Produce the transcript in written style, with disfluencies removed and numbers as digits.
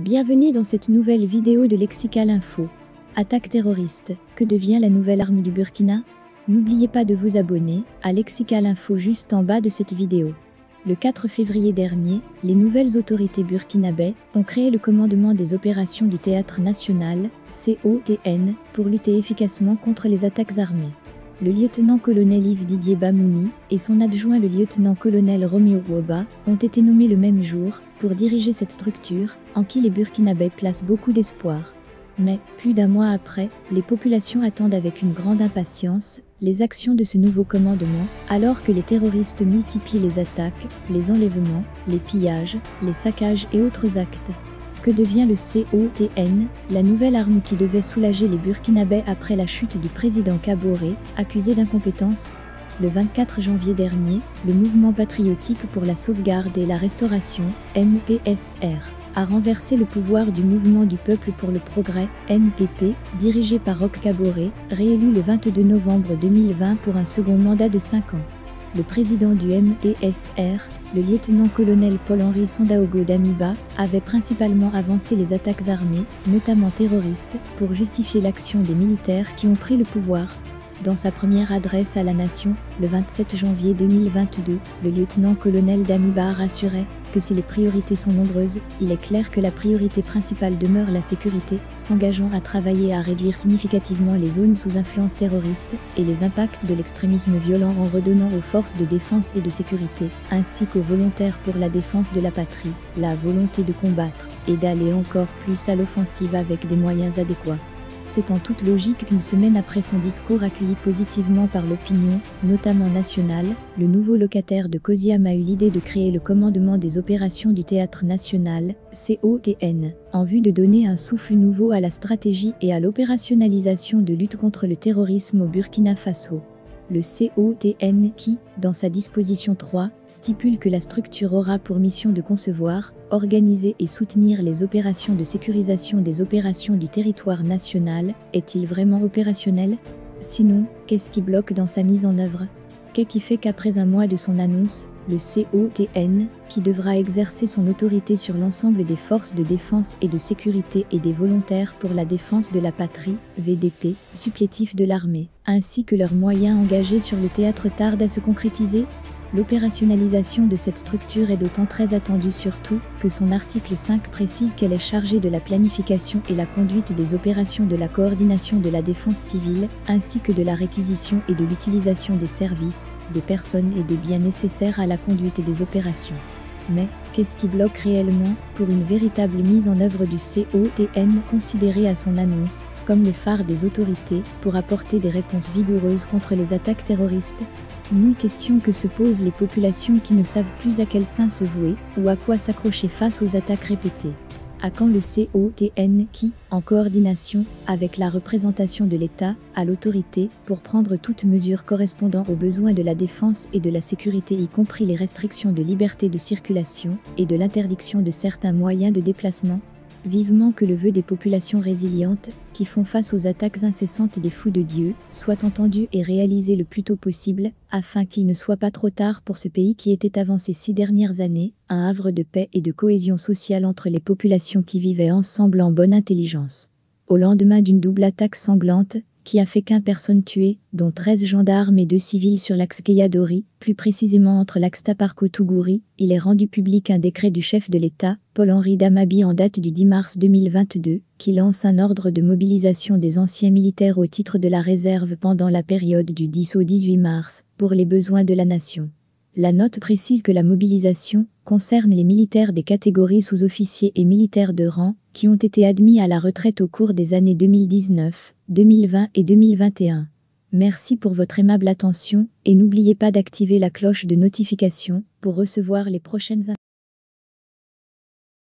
Bienvenue dans cette nouvelle vidéo de Lexical Info. Attaque terroriste, que devient la nouvelle arme du Burkina? N'oubliez pas de vous abonner à Lexical Info juste en bas de cette vidéo. Le 4 février dernier, les nouvelles autorités burkinabè ont créé le commandement des opérations du Théâtre National, COTN, pour lutter efficacement contre les attaques armées. Le lieutenant-colonel Yves Didier Bamouni et son adjoint le lieutenant-colonel Roméo Woba ont été nommés le même jour pour diriger cette structure, en qui les Burkinabè placent beaucoup d'espoir. Mais, plus d'un mois après, les populations attendent avec une grande impatience les actions de ce nouveau commandement, alors que les terroristes multiplient les attaques, les enlèvements, les pillages, les saccages et autres actes. Que devient le COTN, la nouvelle arme qui devait soulager les Burkinabè après la chute du président Kaboré, accusé d'incompétence? Le 24 janvier dernier, le Mouvement patriotique pour la sauvegarde et la restauration, MPSR, a renversé le pouvoir du Mouvement du peuple pour le progrès, MPP, dirigé par Roch Kaboré, réélu le 22 novembre 2020 pour un second mandat de 5 ans. Le président du MPSR, le lieutenant-colonel Paul-Henri Sandaogo Damiba, avait principalement avancé les attaques armées, notamment terroristes, pour justifier l'action des militaires qui ont pris le pouvoir. Dans sa première adresse à la nation, le 27 janvier 2022, le lieutenant-colonel Damiba rassurait que si les priorités sont nombreuses, il est clair que la priorité principale demeure la sécurité, s'engageant à travailler à réduire significativement les zones sous influence terroriste et les impacts de l'extrémisme violent en redonnant aux forces de défense et de sécurité, ainsi qu'aux volontaires pour la défense de la patrie, la volonté de combattre et d'aller encore plus à l'offensive avec des moyens adéquats. C'est en toute logique qu'une semaine après son discours accueilli positivement par l'opinion, notamment nationale, le nouveau locataire de Koziam a eu l'idée de créer le commandement des opérations du Théâtre National, COTN, en vue de donner un souffle nouveau à la stratégie et à l'opérationnalisation de lutte contre le terrorisme au Burkina Faso. Le COTN qui, dans sa disposition 3, stipule que la structure aura pour mission de concevoir, organiser et soutenir les opérations de sécurisation des opérations du territoire national. Est-il vraiment opérationnel? Sinon, qu'est-ce qui bloque dans sa mise en œuvre? Qu'est-ce qui fait qu'après un mois de son annonce, le COTN, qui devra exercer son autorité sur l'ensemble des forces de défense et de sécurité et des volontaires pour la défense de la patrie, VDP, supplétifs de l'armée, ainsi que leurs moyens engagés sur le théâtre tarde à se concrétiser? L'opérationnalisation de cette structure est d'autant très attendue surtout que son article 5 précise qu'elle est chargée de la planification et la conduite des opérations de la coordination de la défense civile, ainsi que de la réquisition et de l'utilisation des services, des personnes et des biens nécessaires à la conduite des opérations. Mais, qu'est-ce qui bloque réellement pour une véritable mise en œuvre du COTN considéré à son annonce comme le phare des autorités pour apporter des réponses vigoureuses contre les attaques terroristes? Une question que se posent les populations qui ne savent plus à quel sein se vouer ou à quoi s'accrocher face aux attaques répétées. À quand le COTN qui, en coordination avec la représentation de l'État, a l'autorité pour prendre toute mesure correspondant aux besoins de la défense et de la sécurité, y compris les restrictions de liberté de circulation et de l'interdiction de certains moyens de déplacement? Vivement que le vœu des populations résilientes, qui font face aux attaques incessantes des fous de Dieu, soit entendu et réalisé le plus tôt possible, afin qu'il ne soit pas trop tard pour ce pays qui était avancé 6 dernières années, un havre de paix et de cohésion sociale entre les populations qui vivaient ensemble en bonne intelligence. Au lendemain d'une double attaque sanglante, qui a fait 15 personnes tuées, dont 13 gendarmes et 2 civils sur l'axe Guéadori, plus précisément entre l'axe Taparko-Tougouri, il est rendu public un décret du chef de l'État, Paul-Henri Damiba en date du 10 mars 2022, qui lance un ordre de mobilisation des anciens militaires au titre de la réserve pendant la période du 10 au 18 mars, pour les besoins de la nation. La note précise que la mobilisation concerne les militaires des catégories sous-officiers et militaires de rang, qui ont été admis à la retraite au cours des années 2019, 2020 et 2021. Merci pour votre aimable attention et n'oubliez pas d'activer la cloche de notification pour recevoir les prochaines informations.